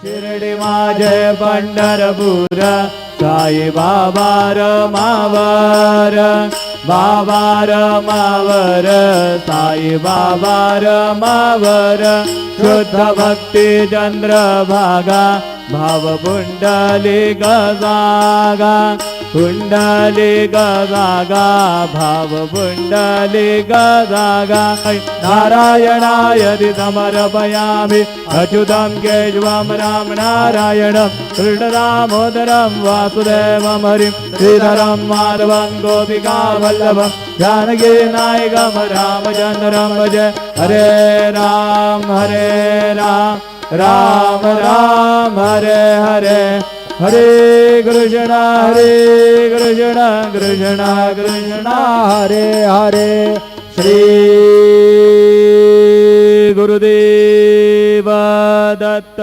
शिर्डी माझे पंढरपूर साई बाबा रमावर बाबा रमावर साई बाबा रमावर शुद्ध भक्ती चंद्रभागा भाव पुंडली गजागा पुंडली गजागा भाव पुंडली गजागा नारायणाय समर्पयामि अच्युतं केशवं राम नारायणं कृष्णदामोदरं वासुदेवं हरिं श्रीधरं माधवं गोपिका वल्लभं जानकी नायकं रामचन्द्रं भजे हरे राम राम राम हरे हरे हरे कृष्ण कृष्ण कृष्ण हरे हरे श्री गुरुदेव दत्त।